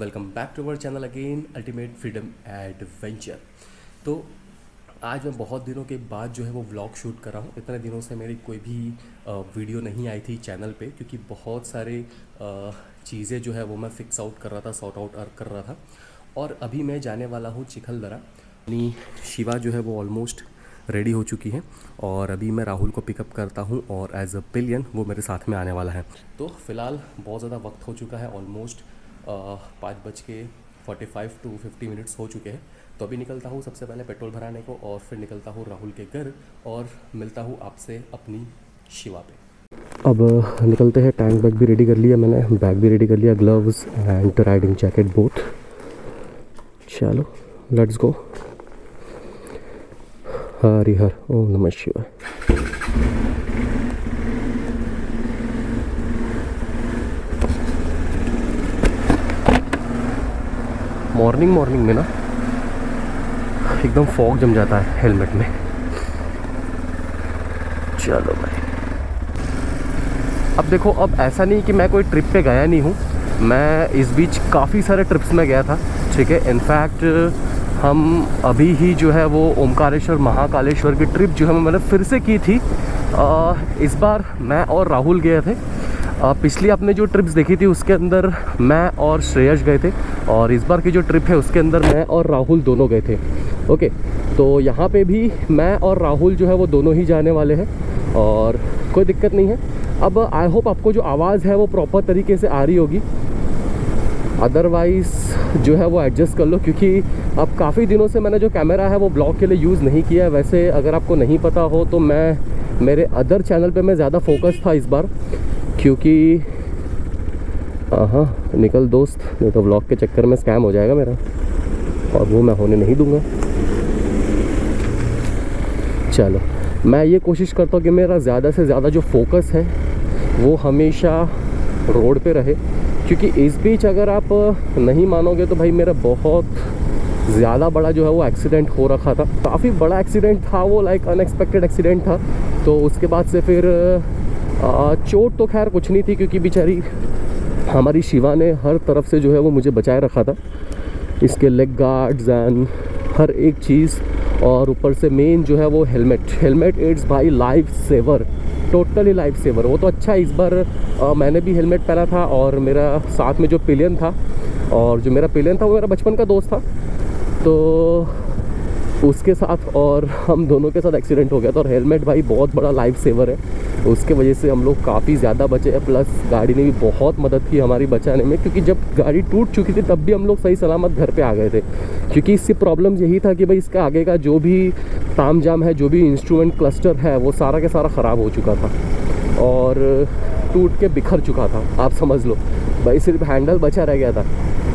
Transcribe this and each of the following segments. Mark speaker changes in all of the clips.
Speaker 1: Welcome back to our channel again ultimate freedom adventure. तो आज मैं बहुत दिनों के बाद जो है वो व्लॉग शूट कर रहा हूँ। इतने दिनों से मेरी कोई भी वीडियो नहीं आई थी चैनल पे, क्योंकि बहुत सारे चीज़ें जो है वो मैं फिक्स आउट कर रहा था, सॉर्ट आउट कर रहा था। और अभी मैं जाने वाला हूँ चिखलदरा। अपनी शिवा जो है वो ऑलमोस्ट रेडी हो चुकी है और अभी मैं राहुल को पिकअप करता हूँ और एज अ पिलियन वो मेरे साथ में आने वाला है। तो फ़िलहाल बहुत ज़्यादा वक्त हो चुका है, ऑलमोस्ट 5:45 to 50 मिनट्स हो चुके हैं। तो अभी निकलता हूँ सबसे पहले पेट्रोल भराने को और फिर निकलता हूँ राहुल के घर और मिलता हूँ आपसे अपनी शिवा पे। अब निकलते हैं। टैंक बैग भी रेडी कर लिया मैंने, बैग भी रेडी कर लिया, gloves and riding jacket both. चलो लेट्स गो। हरि हर ओम नमः शिवाय। मॉर्निंग में ना एकदम फॉग जम जाता है हेलमेट में। चलो भाई, अब देखो, अब ऐसा नहीं कि मैं कोई ट्रिप पे गया नहीं हूँ। मैं इस बीच काफ़ी सारे ट्रिप्स में गया था, ठीक है। इनफैक्ट हम अभी ही जो है वो ओमकारेश्वर महाकालेश्वर की ट्रिप जो है मैंने फिर से की थी। इस बार मैं और राहुल गए थे। पिछली आपने जो ट्रिप्स देखी थी उसके अंदर मैं और श्रेयस गए थे, और इस बार की जो ट्रिप है उसके अंदर मैं और राहुल दोनों गए थे। ओके, तो यहाँ पे भी मैं और राहुल जो है वो दोनों ही जाने वाले हैं और कोई दिक्कत नहीं है। अब आई होप आपको जो आवाज़ है वो प्रॉपर तरीके से आ रही होगी, अदरवाइज़ जो है वो एडजस्ट कर लो, क्योंकि अब काफ़ी दिनों से मैंने जो कैमरा है वो ब्लॉग के लिए यूज़ नहीं किया है। वैसे अगर आपको नहीं पता हो तो मैं मेरे अदर चैनल पे मैं ज़्यादा फोकस था इस बार, क्योंकि हाँ निकल दोस्त, नहीं तो व्लॉग के चक्कर में स्कैम हो जाएगा मेरा, और वो मैं होने नहीं दूंगा। चलो, मैं ये कोशिश करता हूँ कि मेरा ज़्यादा से ज़्यादा जो फोकस है वो हमेशा रोड पे रहे, क्योंकि इस बीच अगर आप नहीं मानोगे तो भाई मेरा बहुत ज़्यादा बड़ा जो है वो एक्सीडेंट हो रखा था। काफ़ी बड़ा एक्सीडेंट था वो, लाइक अनएक्सपेक्टेड एक्सीडेंट था। तो उसके बाद से फिर चोट तो खैर कुछ नहीं थी, क्योंकि बेचारी हमारी शिवा ने हर तरफ से जो है वो मुझे बचाए रखा था, इसके लेग गार्ड्स एंड हर एक चीज़। और ऊपर से मेन जो है वो हेलमेट इट्स भाई life saver, totally life saver. वो तो अच्छा है, इस बार मैंने भी हेलमेट पहना था और मेरा साथ में जो पिलियन था, और जो मेरा पिलियन था वो मेरा बचपन का दोस्त था, तो उसके साथ और हम दोनों के साथ एक्सीडेंट हो गया था। और हेलमेट भाई बहुत बड़ा लाइफ सेवर है, उसके वजह से हम लोग काफ़ी ज़्यादा बचे हैं। प्लस गाड़ी ने भी बहुत मदद की हमारी बचाने में, क्योंकि जब गाड़ी टूट चुकी थी तब भी हम लोग सही सलामत घर पे आ गए थे। क्योंकि इससे प्रॉब्लम यही था कि भाई इसका आगे का जो भी तामझाम है, जो भी इंस्ट्रूमेंट क्लस्टर है, वो सारा के सारा ख़राब हो चुका था और टूट के बिखर चुका था, आप समझ लो भाई। सिर्फ हैंडल बचा रह गया था।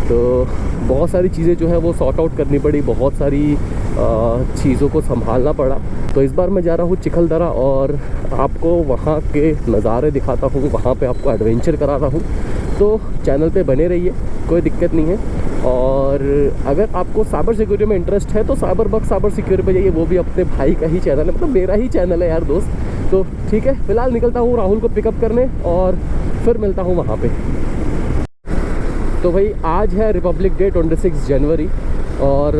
Speaker 1: तो बहुत सारी चीज़ें जो है वो सॉर्ट आउट करनी पड़ी, बहुत सारी चीज़ों को संभालना पड़ा। तो इस बार मैं जा रहा हूँ चिखलदरा और आपको वहाँ के नज़ारे दिखाता हूँ, वहाँ पे आपको एडवेंचर कराता हूँ। तो चैनल पे बने रहिए, कोई दिक्कत नहीं है। और अगर आपको साइबर सिक्योरिटी में इंटरेस्ट है तो साइबर सिक्योरिटी पे जाइए, वो भी अपने भाई का ही चैनल है, मतलब मेरा ही चैनल है यार दोस्त। तो ठीक है, फ़िलहाल निकलता हूँ राहुल को पिकअप करने और फिर मिलता हूँ वहाँ पे। तो भाई आज है रिपब्लिक डे 26 जनवरी, और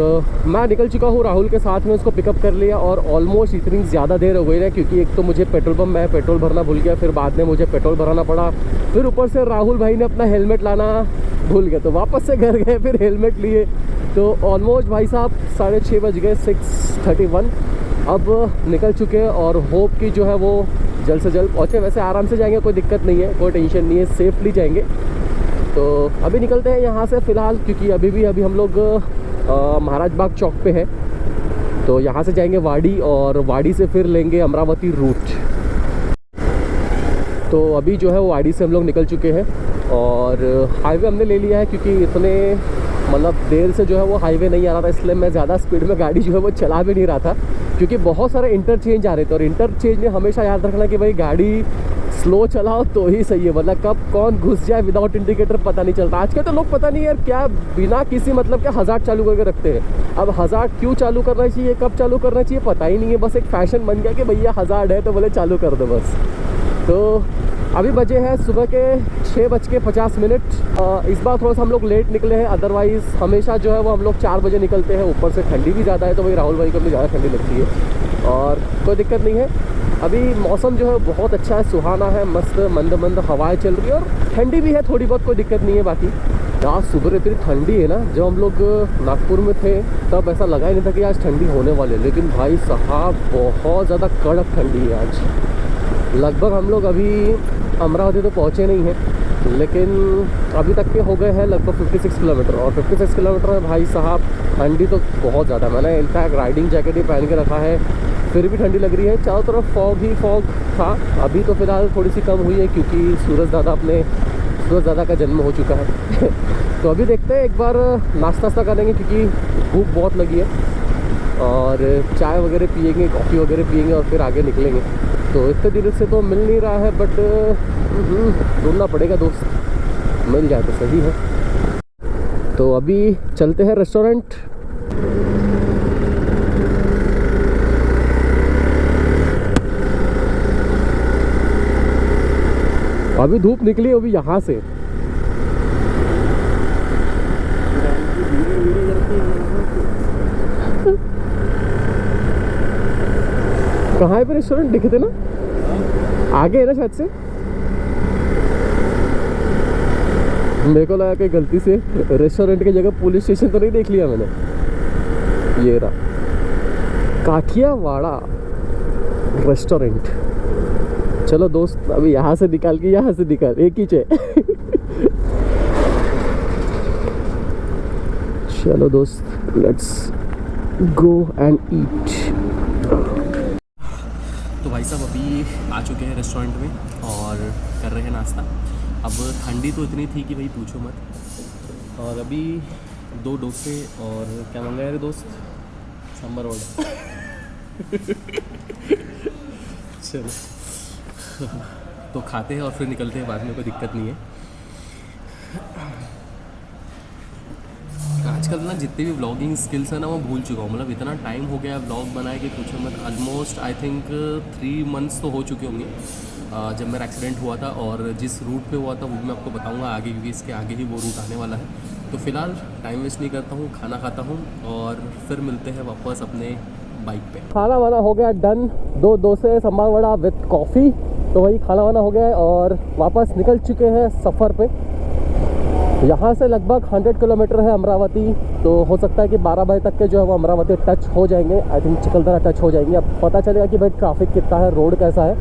Speaker 1: मैं निकल चुका हूँ राहुल के साथ में, उसको पिकअप कर लिया। और ऑलमोस्ट इतनी ज़्यादा देर हो गई ना, क्योंकि एक तो मुझे पेट्रोल पंप में पेट्रोल भरना भूल गया, फिर बाद में मुझे पेट्रोल भराना पड़ा, फिर ऊपर से राहुल भाई ने अपना हेलमेट लाना भूल गया, तो वापस से घर गए, फिर हेलमेट लिए। तो ऑलमोस्ट भाई साहब 6:30 बज गए, 6:31 अब निकल चुके हैं। और होप कि जो है वो जल्द से जल्द पहुँचे। वैसे आराम से जाएंगे, कोई दिक्कत नहीं है, कोई टेंशन नहीं है, सेफली जाएंगे। तो अभी निकलते हैं यहाँ से फ़िलहाल, क्योंकि अभी हम लोग महाराज बाग चौक पे है। तो यहाँ से जाएंगे वाड़ी, और वाड़ी से फिर लेंगे अमरावती रूट। तो अभी जो है वो वाड़ी से हम लोग निकल चुके हैं और हाईवे हमने ले लिया है, क्योंकि इतने मतलब देर से जो है वो हाईवे नहीं आ रहा था, इसलिए मैं ज़्यादा स्पीड में गाड़ी जो है वो चला भी नहीं रहा था, क्योंकि बहुत सारे इंटरचेंज आ रहे थे। और इंटरचेंज में हमेशा याद रखना कि भाई गाड़ी स्लो चलाओ तो ही सही है, वरना कब कौन घुस जाए विदाउट इंडिकेटर पता नहीं चलता। आजकल तो लोग पता नहीं यार क्या बिना किसी मतलब के हज़ार्ड चालू करके रखते हैं। अब हज़ार्ड क्यों चालू करना चाहिए, कब चालू करना चाहिए, पता ही नहीं है। बस एक फैशन बन गया कि भैया हज़ार्ड है तो बोले चालू कर दो बस। तो अभी बजे हैं सुबह के 6:50। इस बार थोड़ा सा हम लोग लेट निकले हैं, अदरवाइज़ हमेशा जो है वो हम लोग 4 बजे निकलते हैं। ऊपर से ठंडी भी ज़्यादा है तो भाई राहुल भाई को भी ज़्यादा ठंडी लगती है और कोई दिक्कत नहीं है। अभी मौसम जो है बहुत अच्छा है, सुहाना है, मस्त मंद मंद हवाएं चल रही है और ठंडी भी है थोड़ी बहुत, कोई दिक्कत नहीं है। बाकी यार सुबह इतनी ठंडी है ना, जब हम लोग नागपुर में थे तब ऐसा लगा ही नहीं था कि आज ठंडी होने वाली है, लेकिन भाई साहब बहुत ज़्यादा कड़क ठंडी है आज। लगभग हम लोग अभी अमरावती तो पहुँचे नहीं हैं, लेकिन अभी तक के हो गए हैं लगभग 56 किलोमीटर, और 56 किलोमीटर में भाई साहब ठंडी तो बहुत ज़्यादा। मैंने इनफैक्ट राइडिंग जैकेट ही पहन के रखा है, फिर भी ठंडी लग रही है। चारों तरफ फॉग ही फॉग था। अभी तो फ़िलहाल थोड़ी सी कम हुई है क्योंकि सूरज दादा का जन्म हो चुका है तो अभी देखते हैं, एक बार नाश्ता करेंगे क्योंकि भूख बहुत लगी है, और चाय वगैरह पियेंगे, कॉफ़ी वगैरह पियेंगे और फिर आगे निकलेंगे। तो इतने दिन से तो मिल नहीं रहा है, बट ढूंढना पड़ेगा दोस्त, मिल जाए तो सही है। तो अभी चलते हैं रेस्टोरेंट। अभी धूप निकली अभी यहाँ से, कहाँ है पे रेस्टोरेंट दिखे थे ना, आगे है ना शायद से। मेरे को लगा कि गलती से रेस्टोरेंट की जगह पुलिस स्टेशन तो नहीं देख लिया मैंने। ये रहा काठियावाड़ा रेस्टोरेंट। चलो दोस्त अभी यहाँ से निकाल के यहाँ से निकाल, एक ही है चलो दोस्त लेट्स गो एंड ईट। तो भाई साहब अभी आ चुके हैं रेस्टोरेंट में और कर रहे हैं नाश्ता। अब ठंडी तो इतनी थी कि भाई पूछो मत। और अभी 2 डोसे और क्या मंगाया रे दोस्त, सांभर वड़ा चलो तो खाते हैं और फिर निकलते हैं, बाद में कोई दिक्कत नहीं है। आजकल ना जितने भी व्लॉगिंग स्किल्स है ना वो भूल चुका हूँ, मतलब इतना टाइम हो गया व्लॉग बनाए कि पूछो मत। ऑलमोस्ट आई थिंक 3 मंथ्स तो हो चुके होंगे जब मेरा एक्सीडेंट हुआ था, और जिस रूट पे हुआ था वो भी मैं आपको बताऊंगा आगे, क्योंकि इसके आगे ही वो रूट आने वाला है। तो फिलहाल टाइम वेस्ट नहीं करता हूँ, खाना खाता हूँ और फिर मिलते हैं वापस अपने बाइक पे। खाना वाना हो गया डन, 2 डोसे सांभर वड़ा विथ कॉफ़ी, तो वही खाना वाना हो गया है और वापस निकल चुके हैं सफ़र पे। यहाँ से लगभग 100 किलोमीटर है अमरावती, तो हो सकता है कि 12 बजे तक के जो है वो अमरावती टच हो जाएंगे। आई थिंक चिखलदरा टच हो जाएंगे। अब पता चलेगा कि भाई ट्रैफिक कितना है, रोड कैसा है,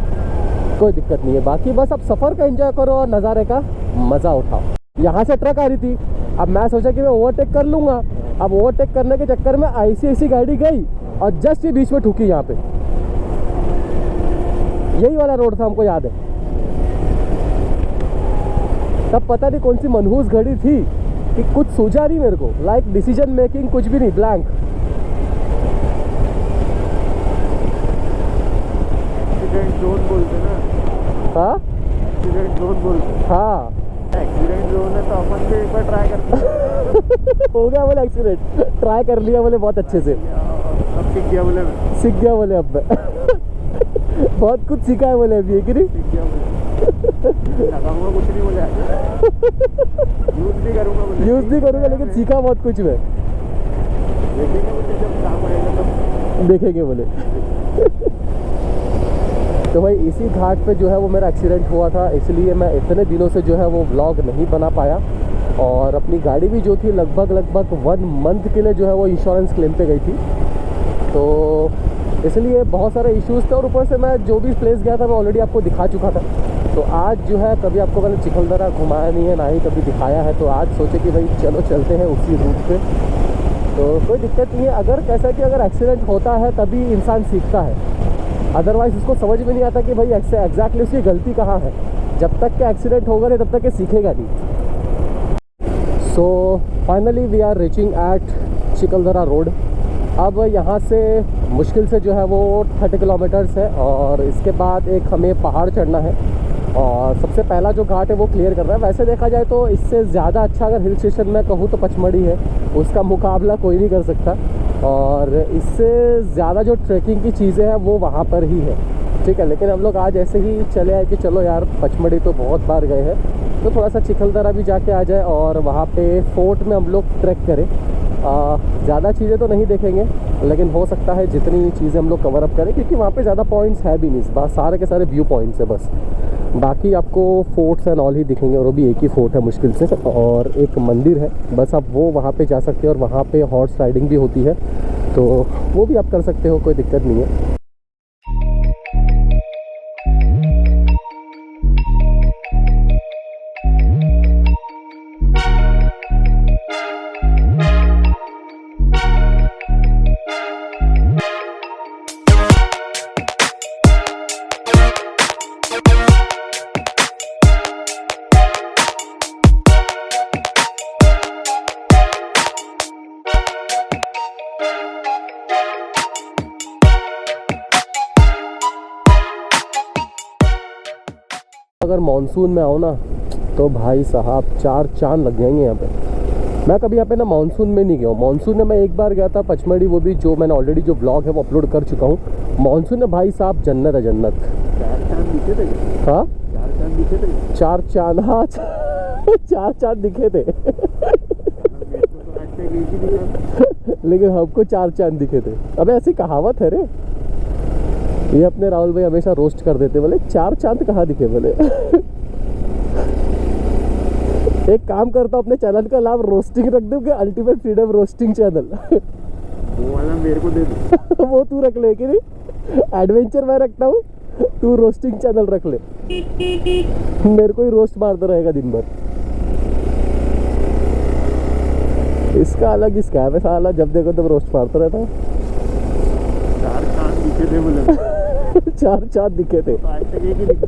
Speaker 1: कोई दिक्कत नहीं है। बाकी बस अब सफ़र का एंजॉय करो और नज़ारे का मज़ा उठाओ। यहाँ से ट्रक आ रही थी, अब मैं सोचा कि मैं ओवरटेक कर लूँगा। अब ओवरटेक करने के चक्कर में ऐसी गाड़ी गई और जस्ट ये बीच में ठुकी। यहाँ पे यही वाला रोड था, हमको याद है। तब पता नहीं कौन सी मनहूस घड़ी थी कि कुछ सूझा नहीं मेरे को, लाइक डिसीजन मेकिंग कुछ भी नहीं, ब्लैंक।
Speaker 2: एक्सीडेंट जोन बोलते ना।
Speaker 1: हाँ
Speaker 2: एक्सीडेंट जोन बोलते।
Speaker 1: हाँ
Speaker 2: एक्सीडेंट जोन है तो अपन भी एक बार ट्राई करते हैं।
Speaker 1: हो गया बोले एक्सीडेंट, ट्राई कर लिया बोले बहुत अच्छे से,
Speaker 2: अब सीख गया बोले
Speaker 1: अब बहुत कुछ सीखा है बोले अभी, कि नहीं
Speaker 2: सीख गया बोले। लगाऊंगा कुछ नहीं बोले, यूज नहीं करूंगा
Speaker 1: लेकिन सीखा बहुत कुछ मैं।
Speaker 2: देखेंगे मुझे जब काम आएगा तब
Speaker 1: देखेंगे बोले। तो भाई इसी घाट पे जो है वो मेरा एक्सीडेंट हुआ था, इसलिए मैं इतने दिनों से जो है वो व्लॉग नहीं बना पाया। और अपनी गाड़ी भी जो थी लगभग 1 मंथ के लिए जो है वो इंश्योरेंस क्लेम पे गई थी, तो इसलिए बहुत सारे इश्यूज़ थे। और ऊपर से मैं जो भी प्लेस गया था मैं ऑलरेडी आपको दिखा चुका था। तो आज जो है कभी आपको मैंने चिखलदरा घुमाया नहीं है, ना ही कभी दिखाया है, तो आज सोचे कि भाई चलो चलते हैं उसी रूट पे। तो कोई दिक्कत नहीं है। अगर कैसा कि अगर एक्सीडेंट होता है तभी इंसान सीखता है, अदरवाइज़ उसको समझ में नहीं आता कि भाई एग्जैक्टली उसकी गलती कहाँ है। जब तक के एक्सीडेंट होगा नहीं तब तक के सीखेगा नहीं। So finally we are reaching at Chikhaldara road. अब यहाँ से मुश्किल से जो है वो 30 किलोमीटर्स है, और इसके बाद एक हमें पहाड़ चढ़ना है। और सबसे पहला जो घाट है वो क्लियर करना है। वैसे देखा जाए तो इससे ज़्यादा अच्छा अगर हिल स्टेशन में कहूँ तो पचमढ़ी है, उसका मुकाबला कोई नहीं कर सकता। और इससे ज़्यादा जो ट्रैकिंग की चीज़ें हैं वो वहाँ पर ही है। ठीक है, लेकिन हम लोग आज ऐसे ही चले आए कि चलो यार पचमढ़ी तो बहुत बार गए हैं, तो थोड़ा सा चिखलदरा भी जाके आ जाए और वहाँ पे फोर्ट में हम लोग ट्रैक करें। ज़्यादा चीज़ें तो नहीं देखेंगे, लेकिन हो सकता है जितनी चीज़ें हम लोग कवर अप करें, क्योंकि वहाँ पे ज़्यादा पॉइंट्स है भी नहीं, बस सारे के सारे व्यू पॉइंट्स है बस। बाकी आपको फोर्ट्स एंड ऑल ही दिखेंगे, और वो भी एक ही फोर्ट है मुश्किल से, और एक मंदिर है बस। आप वो वहाँ पे जा सकते हो, और वहाँ पे हॉर्स राइडिंग भी होती है, तो वो भी आप कर सकते हो, कोई दिक्कत नहीं है। अगर मानसून में आओ ना तो भाई साहब 4 चांद लग जाएंगे यहाँ पे। मैं कभी यहाँ पे ना मानसून में नहीं गया हूँ। मानसून में मैं एक बार गया था पचमढ़ी, वो भी जो मैंने ऑलरेडी जो ब्लॉग है वो अपलोड कर चुका हूँ। मानसून में भाई साहब जन्नत है, जन्नत।
Speaker 2: 4 चांद दिखे थे?
Speaker 1: हाँ
Speaker 2: 4 चांद दिखे थे?
Speaker 1: 4 चांद, हाँ 4 चांद दिखे थे। लेकिन हमको 4 चांद दिखे थे। अबे ऐसी कहावत है रे, ये अपने राहुल भाई हमेशा रोस्ट कर देते, बोले 4 चांद कहाँ दिखे बोले। एक काम करता हूँ, अपने चैनल का नाम रोस्टिंग रख दूँ, अल्टीमेट फ्रीडम रोस्टिंग चैनल।
Speaker 2: वो वाला मेरे को दे दो।
Speaker 1: वो तू रख ले, कि नहीं एडवेंचर मैं रखता हूँ, तू रोस्टिंग चैनल रख ले। मेरे को ही रोस्ट मारता रहेगा दिन भर। इसका अलग ही स्कैम है साला, जब देखो तब रोस्ट मारता रहता हूँ।
Speaker 2: 4 चांद दिखे थे बोले।
Speaker 1: 4 चांद दिखे थे।
Speaker 2: तो आज तक एक ही दिखे।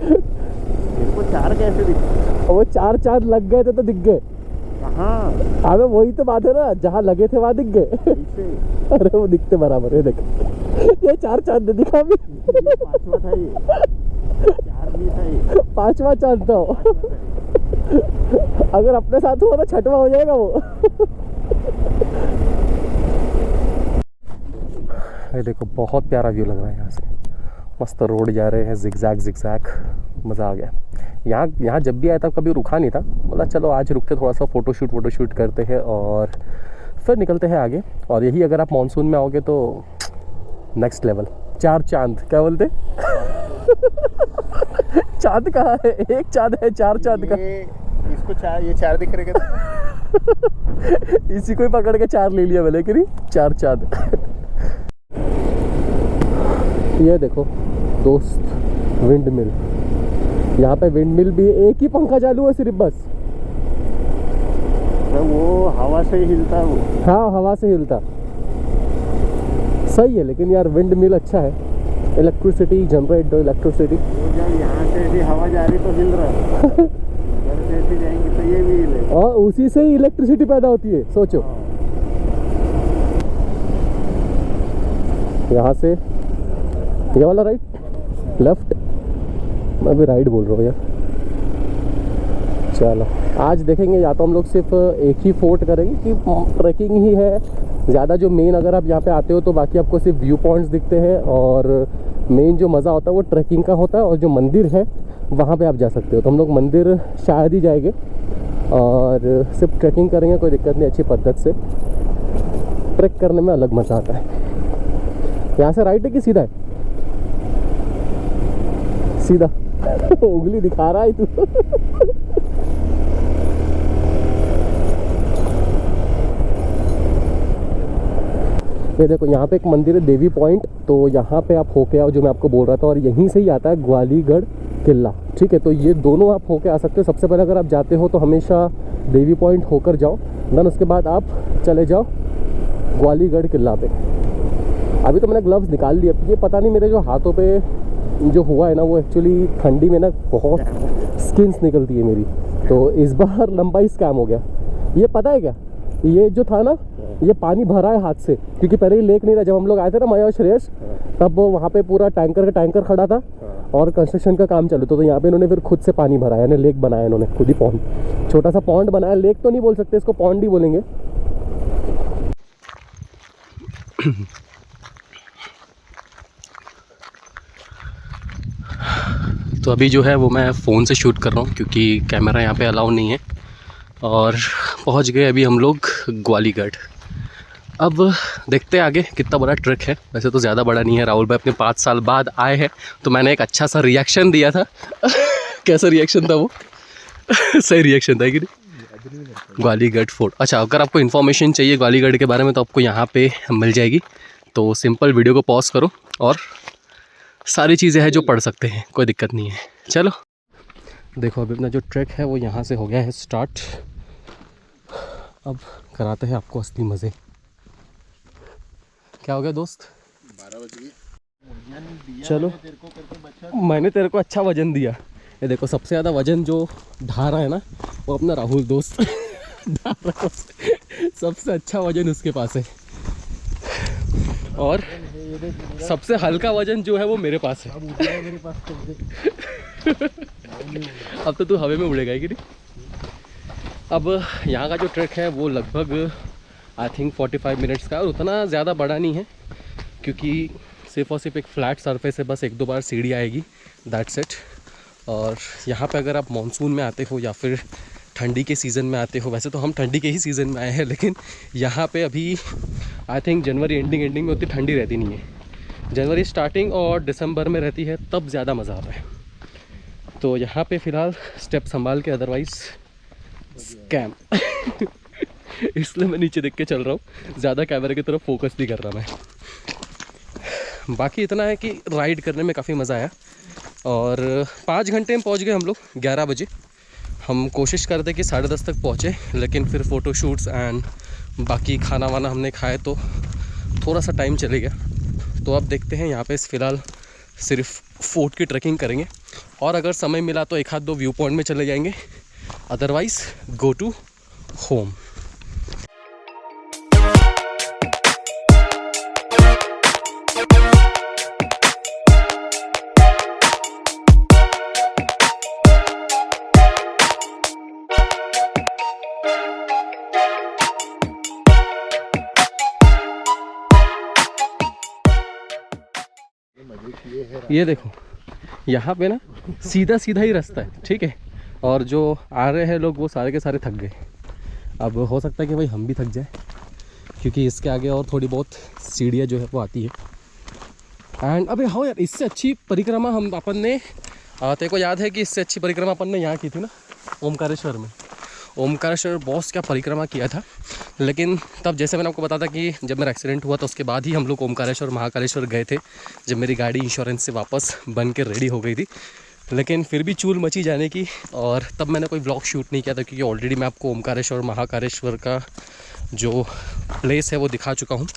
Speaker 2: मेरे को 4 कैसे दिखे?
Speaker 1: वो 4 चांद लग गए थे तो दिख गए।
Speaker 2: कहाँ?
Speaker 1: अबे वही तो बात है ना, जहाँ लगे थे वहाँ दिख गए।
Speaker 2: कैसे?
Speaker 1: अरे वो दिखते बराबर है, देख ये 4 चांद दिखा भी।
Speaker 2: 5वां था ये, 4 नहीं था ये,
Speaker 1: 5वां चांद था।
Speaker 2: 5वां था ये।
Speaker 1: अगर अपने साथ हुआ तो 6वां हो जाएगा वो। ये देखो बहुत प्यारा व्यू लग रहा है यहाँ से, मस्त रोड जा रहे हैं, जिगजैग जिगजैग, मज़ा आ गया। यहाँ जब भी आया था कभी रुका नहीं था, बोला चलो आज रुकते थोड़ा सा फ़ोटोशूट करते हैं और फिर निकलते हैं आगे। और यही अगर आप मानसून में आओगे तो नेक्स्ट लेवल। 4 चांद क्या बोलते? चांद कहाँ है? एक चांद है, 4 चांद का।
Speaker 2: इसको 4, ये 4 दिख रहे थे।
Speaker 1: इसी को ही पकड़ के 4 ले लिया मैंने, कि नहीं 4 चांद। ये देखो दोस्त, विंड मिल। यहाँ पे विंड मिल भी, एक ही पंखा चालू है सिर्फ बस।
Speaker 2: वो हवा से ही हिलता है वो।
Speaker 1: हाँ हवा से हिलता, सही है। लेकिन यार विंड मिल अच्छा है, इलेक्ट्रिसिटी जनरेट दो, इलेक्ट्रिसिटी।
Speaker 2: वो जब यहाँ से ऐसी हवा जा रही तो हिल रहा है, उधर से ऐसे जाएंगे तो ये भी हिले,
Speaker 1: और उसी से ही इलेक्ट्रिसिटी पैदा होती है, सोचो। यहाँ से ये वाला राइट, लेफ्ट, मैं भी राइट बोल रहा हूँ यार। चलो आज देखेंगे, या तो हम लोग सिर्फ एक ही फोर्ट करेंगे कि ट्रैकिंग ही है ज़्यादा जो मेन। अगर आप यहाँ पे आते हो तो बाकी आपको सिर्फ व्यू पॉइंट्स दिखते हैं, और मेन जो मज़ा होता है वो ट्रैकिंग का होता है। और जो मंदिर है वहाँ पे आप जा सकते हो, तो हम लोग मंदिर शायद ही जाएंगे और सिर्फ ट्रैकिंग करेंगे, कोई दिक्कत नहीं। अच्छी पद्धति से ट्रैक करने में अलग मज़ा आता है। यहाँ से राइट है कि सीधा है? सीधा। उंगली दिखा रहा है तू। ये देखो यहाँ पे एक मंदिर है देवी पॉइंट, तो यहाँ पे आप होके आओ, जो मैं आपको बोल रहा था। और यहीं से ही आता है ग्वालीगढ़ किला, ठीक है। तो ये दोनों आप होके आ सकते हो। सबसे पहले अगर आप जाते हो तो हमेशा देवी पॉइंट होकर जाओ, देन उसके बाद आप चले जाओ ग्वालीगढ़ किला पे। अभी तो मैंने ग्लव्स निकाल लिए, ये पता नहीं मेरे जो हाथों पे जो हुआ है ना, वो एक्चुअली ठंडी में ना बहुत स्किन्स निकलती है मेरी, तो इस बार लंबा ही स्कैम हो गया। ये पता है क्या, ये जो था ना, ये पानी भरा है हाथ से, क्योंकि पहले ही लेक नहीं था। जब हम लोग आए थे ना मैं और श्रेयस, तब वहाँ पे पूरा टैंकर खड़ा था और कंस्ट्रक्शन का काम चालू था। तो यहाँ पे इन्होंने फिर खुद से पानी भरा है, यानी लेक बनाया इन्होंने खुद ही, पॉन्ड, छोटा सा पॉन्ड बनाया। लेक तो नहीं बोल सकते इसको, पॉन्ड ही बोलेंगे। तो अभी जो है वो मैं फ़ोन से शूट कर रहा हूँ क्योंकि कैमरा यहाँ पे अलाउ नहीं है। और पहुँच गए अभी हम लोग ग्वालीगढ़। अब देखते हैं आगे कितना बड़ा ट्रैक है। वैसे तो ज़्यादा बड़ा नहीं है, राहुल भाई अपने 5 साल बाद आए हैं तो मैंने एक अच्छा सा रिएक्शन दिया था। कैसा रिएक्शन था वो? सही रिएक्शन था कि नहीं? ग्वालीगढ़ फोर्ट। अच्छा, अगर आपको इन्फॉर्मेशन चाहिए ग्वालीगढ़ के बारे में तो आपको यहाँ पे मिल जाएगी। तो सिंपल वीडियो को पॉज करो और सारी चीज़ें हैं जो पढ़ सकते हैं, कोई दिक्कत नहीं है। चलो देखो, अभी अपना जो ट्रैक है वो यहाँ से हो गया है स्टार्ट। अब कराते हैं आपको असली मज़े। क्या हो गया दोस्त?
Speaker 2: 12 बज गए।
Speaker 1: चलो, मैंने तेरे को अच्छा वजन दिया। ये देखो, सबसे ज़्यादा वजन जो ढा रहा है ना वो अपना राहुल दोस्त ढा रहा है। सबसे अच्छा वजन उसके पास है और सबसे हल्का वजन जो है वो मेरे पास है।
Speaker 2: मेरे पास
Speaker 1: अब तो तू हवा में उड़ेगा कि नहीं। अब यहाँ का जो ट्रैक है वो लगभग आई थिंक 45 मिनट्स का, और उतना ज़्यादा बड़ा नहीं है क्योंकि सिर्फ और सिर्फ एक फ्लैट सरफेस है। बस 1-2 बार सीढ़ी आएगी, दैट्स इट। और यहाँ पे अगर आप मानसून में आते हो या फिर ठंडी के सीज़न में आते हो, वैसे तो हम ठंडी के ही सीज़न में आए हैं, लेकिन यहाँ पे अभी आई थिंक जनवरी एंडिंग में उतनी ठंडी रहती नहीं है। जनवरी स्टार्टिंग और दिसंबर में रहती है, तब ज़्यादा मज़ा आता है। तो यहाँ पे फ़िलहाल स्टेप संभाल के, अदरवाइज़ स्कैम। इसलिए मैं नीचे देख के चल रहा हूँ, ज़्यादा कैमरे की तरफ फोकस नहीं कर रहा मैं। बाकी इतना है कि राइड करने में काफ़ी मज़ा आया और 5 घंटे में पहुँच गए हम लोग। 11 बजे हम कोशिश करते कि 10:30 तक पहुँचे, लेकिन फिर फ़ोटोशूट्स एंड बाकी खाना वाना हमने खाए तो थोड़ा सा टाइम चले गया। तो अब देखते हैं, यहाँ पे फ़िलहाल सिर्फ फोर्ट की ट्रैकिंग करेंगे और अगर समय मिला तो 1-2 व्यू पॉइंट में चले जाएंगे, अदरवाइज़ गो टू होम। ये देखो, यहाँ पे ना सीधा सीधा ही रास्ता है, ठीक है। और जो आ रहे हैं लोग वो सारे के सारे थक गए। अब हो सकता है कि भाई हम भी थक जाए क्योंकि इसके आगे और थोड़ी बहुत सीढ़ियाँ जो है वो आती है। एंड अबे हाँ यार, इससे अच्छी परिक्रमा हम अपन ने, तेरे को याद है कि इससे अच्छी परिक्रमा अपन ने यहाँ की थी ना, ओमकारेश्वर में। ओमकारेश्वर बॉस क्या परिक्रमा किया था, लेकिन तब जैसे मैंने आपको बताया था कि जब मेरा एक्सीडेंट हुआ तो उसके बाद ही हम लोग ओमकारेश्वर महाकालेश्वर गए थे, जब मेरी गाड़ी इंश्योरेंस से वापस बन के रेडी हो गई थी। लेकिन फिर भी चूल मची जाने की, और तब मैंने कोई व्लॉग शूट नहीं किया था क्योंकि ऑलरेडी मैं आपको ओमकारेश्वर महाकालेश्वर का जो प्लेस है वो दिखा चुका हूँ।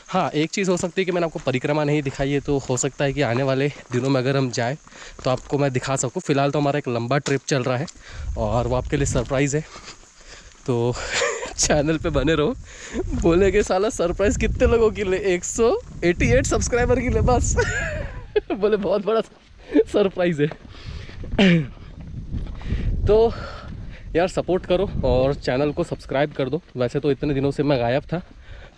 Speaker 1: हाँ, एक चीज़ हो सकती है कि मैंने आपको परिक्रमा नहीं दिखाई है, तो हो सकता है कि आने वाले दिनों में अगर हम जाए तो आपको मैं दिखा सकूँ। फ़िलहाल तो हमारा एक लंबा ट्रिप चल रहा है और वो आपके लिए सरप्राइज़ है, तो चैनल पे बने रहो। बोलेगे साला सरप्राइज़ कितने लोगों के लिए? 188 सब्सक्राइबर के लिए बस। बोले बहुत बड़ा सरप्राइज़ है। तो यार सपोर्ट करो और चैनल को सब्सक्राइब कर दो। वैसे तो इतने दिनों से मैं गायब था,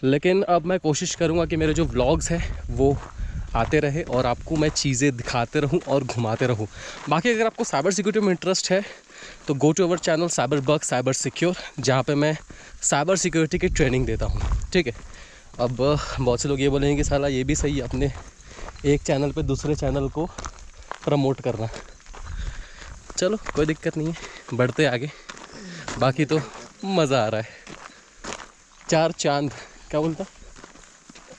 Speaker 1: लेकिन अब मैं कोशिश करूँगा कि मेरे जो व्लॉग्स हैं वो आते रहे और आपको मैं चीज़ें दिखाते रहूं और घुमाते रहूं। बाकी अगर आपको साइबर सिक्योरिटी में इंटरेस्ट है तो go to our channel cyber bug cyber secure, जहाँ पे मैं साइबर सिक्योरिटी की ट्रेनिंग देता हूँ, ठीक है। अब बहुत से लोग ये बोलेंगे कि साला ये भी सही है, अपने एक चैनल पे दूसरे चैनल को प्रमोट करना। चलो कोई दिक्कत नहीं है, बढ़ते आगे। बाकी तो मज़ा आ रहा है। 4 चांद, क्या बोलता?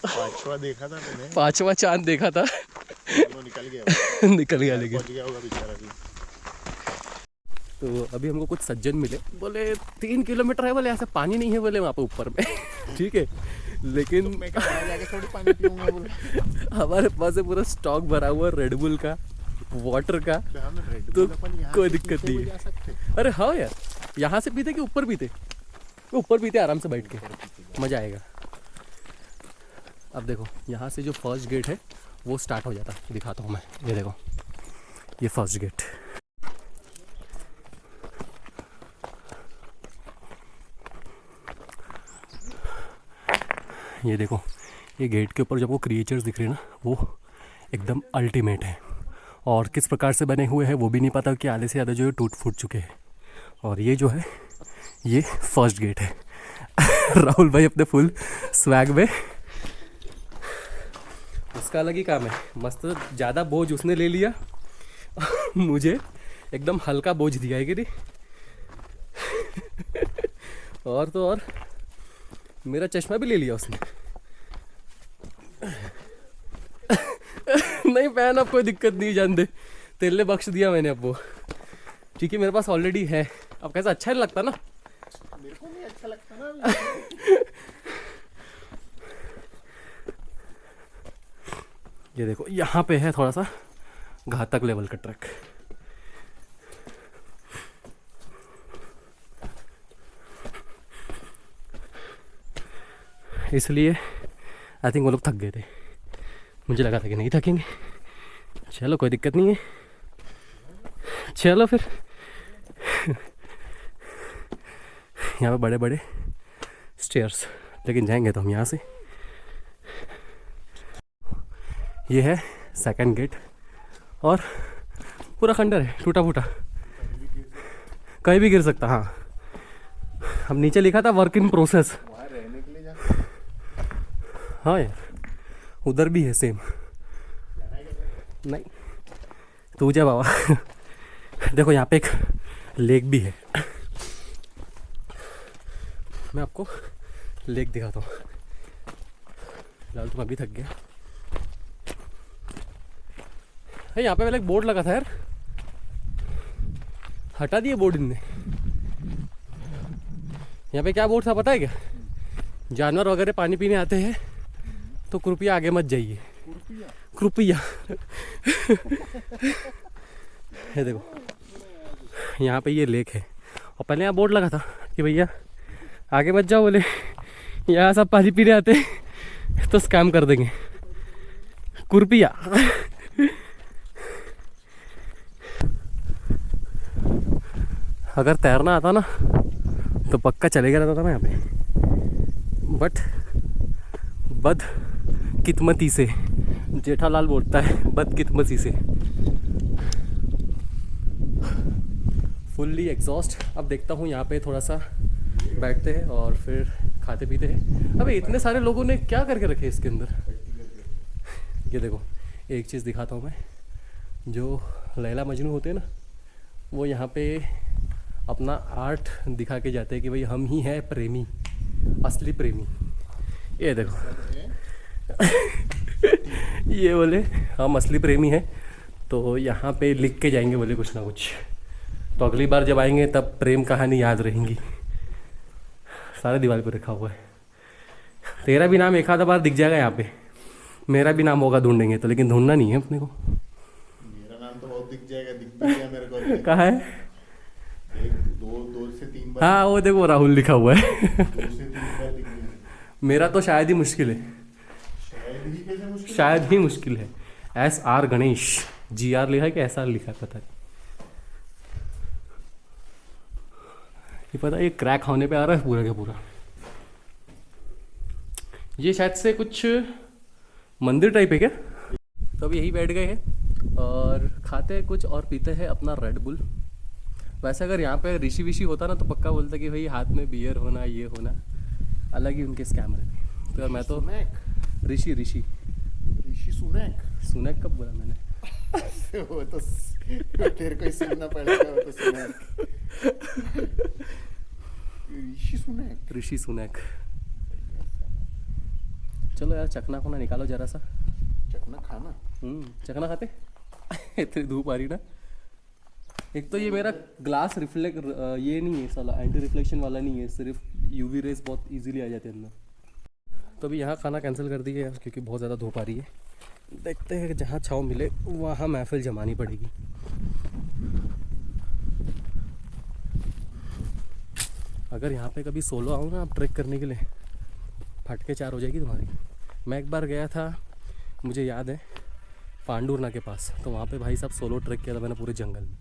Speaker 2: 5वां देखा था मैंने,
Speaker 1: 5वां चांद देखा था।
Speaker 2: वो निकल गया।
Speaker 1: निकल गया लेकिन।
Speaker 2: पहुंच गया होगा बेचारा भी।
Speaker 1: तो अभी हमको कुछ सज्जन मिले, बोले 3 किलोमीटर है, बोले ऐसे पानी नहीं है, बोले वहाँ पे ऊपर में। ठीक है, लेकिन
Speaker 2: मैं कहाँ जाके थोड़ी पानी पीऊंगा बोले।
Speaker 1: हमारे पास है पूरा स्टॉक भरा हुआ रेडबुल का, वाटर का, तो कोई दिक्कत नहीं है। अरे हाँ यार, यहाँ से पीते कि ऊपर पीते? ऊपर पीते आराम से बैठ के, मज़ा आएगा। अब देखो, यहाँ से जो फर्स्ट गेट है वो स्टार्ट हो जाता है, दिखाता हूँ मैं। ये देखो, ये फर्स्ट गेट। ये देखो, ये गेट के ऊपर जब वो क्रिएचर्स दिख रहे हैं ना, वो एकदम अल्टीमेट है। और किस प्रकार से बने हुए हैं वो भी नहीं पता, कि आधे से ज़्यादा जो है टूट फूट चुके हैं। और ये जो है ये फर्स्ट गेट है। राहुल भाई अपने फुल स्वैग में, उसका अलग ही काम है। मस्त ज़्यादा बोझ उसने ले लिया, मुझे एकदम हल्का बोझ दिया है कि नहीं। और तो और मेरा चश्मा भी ले लिया उसने। नहीं पहन, अब कोई दिक्कत नहीं, जान दे, तेरे लिए बख्श दिया मैंने अब वो, क्योंकि मेरे पास ऑलरेडी है। अब कैसा अच्छा नहीं लगता ना,
Speaker 2: मेरे को नहीं अच्छा लगता ना।
Speaker 1: ये देखो यहाँ पे है थोड़ा सा घातक लेवल का ट्रैक। इसलिए आई थिंक वो लोग थक गए थे, मुझे लगा था कि नहीं थकेंगे। चलो कोई दिक्कत नहीं है, चलो फिर। यहाँ पे बड़े बड़े स्टेयर्स, लेकिन जाएंगे तो हम यहाँ से। ये है सेकंड गेट और पूरा खंडर है, टूटा फूटा, कहीं भी गिर सकता। हाँ, हम नीचे लिखा था वर्क इन प्रोसेस।
Speaker 2: वहाँ रहने के लिए जा।
Speaker 1: हाँ यार, उधर भी है सेम। नहीं तू जा बाबा। देखो यहाँ पे एक लेक भी है, मैं आपको लेक दिखाता हूँ। फिलहाल तो मैं अभी थक गया। यहाँ पे पहले एक बोर्ड लगा था यार, हटा दिए बोर्ड इनने। यहाँ पे क्या बोर्ड था पता है क्या? जानवर वगैरह पानी पीने आते हैं तो कृपया आगे मत जाइए, कृपया। ये देखो यहाँ पे ये लेक है, और पहले यहाँ बोर्ड लगा था कि भैया आगे मत जाओ, बोले यहाँ सब पानी पीने आते हैं तो स्कैम कर देंगे, कृपया। अगर तैरना आता ना तो पक्का चलेगा रहता था मैं यहाँ पे, बट बद किस्मती से, जेठालाल बोलता है बदकिस्मती से, फुल्ली एग्जॉस्ट। अब देखता हूँ यहाँ पे थोड़ा सा बैठते हैं और फिर खाते पीते हैं। अबे इतने सारे लोगों ने क्या करके रखे इसके अंदर। ये देखो एक चीज़ दिखाता हूँ मैं, जो लैला मजनू होते हैं ना, वो यहाँ पे अपना आर्ट दिखा के जाते हैं कि भाई हम ही हैं प्रेमी, असली प्रेमी। ये देखो ये बोले हम असली प्रेमी हैं, तो यहाँ पे लिख के जाएंगे बोले कुछ ना कुछ, तो अगली बार जब आएंगे तब प्रेम कहानी याद रहेंगी। सारे दीवार पे रखा हुआ है। तेरा भी नाम एक आधा बार दिख जाएगा यहाँ पे, मेरा भी नाम होगा ढूंढेंगे तो, लेकिन ढूंढना नहीं है अपने को।
Speaker 2: मेरा नाम तो बहुत दिख जाएगा, दिख भी गया मेरे को।
Speaker 1: कहाँ है?
Speaker 2: दो से तीन बार।
Speaker 1: हाँ वो देखो राहुल लिखा हुआ है।
Speaker 2: 2 से 3 बार दिख गया।
Speaker 1: मेरा तो शायद ही मुश्किल है,
Speaker 2: शायद ही कैसे मुश्किल?
Speaker 1: शायद ही मुश्किल है। SR गणेश, GR लिखा है कि SR लिखा है पता नहीं। ये पता ये क्रैक होने पे आ रहा है पूरा का पूरा। ये शायद से कुछ मंदिर टाइप है क्या? तो अभी यही बैठ गए हैं और खाते हैं कुछ और पीते हैं अपना रेड बुल। वैसे अगर यहाँ पे ऋषि विषि होता ना तो पक्का बोलता कि भाई हाथ में बियर होना, ये होना, अलग ही उनके स्कैम रहते। तो मैं तो ऋषि सुनैक कब बोला मैंने?
Speaker 2: वो तो तेरे को ही सुनना पड़ेगा, वो तो सुनैक।
Speaker 1: ऋषि सुनैक। चलो यार चकना खोना निकालो जरा सा।
Speaker 2: चकना खाना?
Speaker 1: चकना खाते। इतनी धूप आ रही ना। एक तो ये मेरा ग्लास रिफ्लेक्ट ये नहीं है साला, एंटी रिफ्लेक्शन वाला नहीं है, सिर्फ यूवी रेस बहुत इजीली आ जाते हैं अंदर। तो अभी यहाँ खाना कैंसिल कर दिए यार, क्योंकि बहुत ज़्यादा धूप आ रही है। देखते हैं जहाँ छाँव मिले वहाँ महफिल जमानी पड़ेगी। अगर यहाँ पे कभी सोलो आओ ना आप ट्रैक करने के लिए, फटके चार हो जाएगी तुम्हारी। मैं एक बार गया था, मुझे याद है, पांडुरना के पास, तो वहाँ पे भाई साहब सोलो ट्रैक किया था मैंने पूरे जंगल में।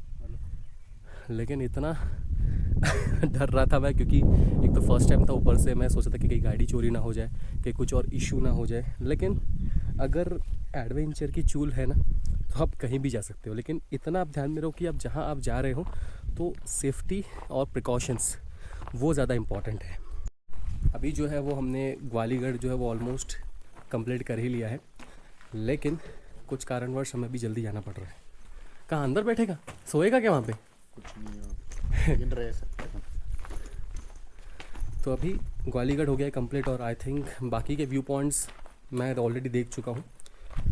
Speaker 1: लेकिन इतना डर रहा था मैं, क्योंकि एक तो फर्स्ट टाइम था, ऊपर से मैं सोचा था कि कहीं गाड़ी चोरी ना हो जाए, कि कुछ और इशू ना हो जाए। लेकिन अगर एडवेंचर की चूल है ना तो आप कहीं भी जा सकते हो, लेकिन इतना आप ध्यान में रहो कि आप जहाँ आप जा रहे हो तो सेफ्टी और प्रिकॉशंस वो ज़्यादा इम्पॉर्टेंट है। अभी जो है वो हमने ग्वालीगढ़ जो है वो ऑलमोस्ट कंप्लीट कर ही लिया है, लेकिन कुछ कारणवश हमें भी जल्दी जाना पड़ रहा है। कहाँ अंदर बैठेगा, सोएगा क्या वहाँ पे?
Speaker 2: कुछ नहीं लेकिन रह सकते हैं।
Speaker 1: तो अभी ग्वालीगढ़ हो गया है कंप्लीट, और आई थिंक बाकी के व्यू पॉइंट्स मैं ऑलरेडी देख चुका हूँ।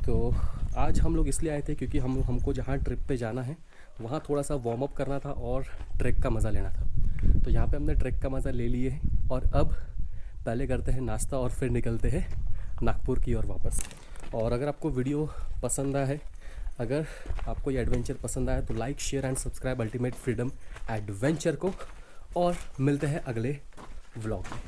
Speaker 1: तो आज हम लोग इसलिए आए थे क्योंकि हमको जहाँ ट्रिप पे जाना है वहाँ थोड़ा सा वार्म अप करना था और ट्रैक का मज़ा लेना था। तो यहाँ पे हमने ट्रैक का मज़ा ले लिए हैं, और अब पहले करते हैं नाश्ता और फिर निकलते हैं नागपुर की ओर वापस। और अगर आपको वीडियो पसंद आया है, अगर आपको ये एडवेंचर पसंद आया तो like share and subscribe ultimate freedom adventure को, और मिलते हैं अगले व्लॉग में।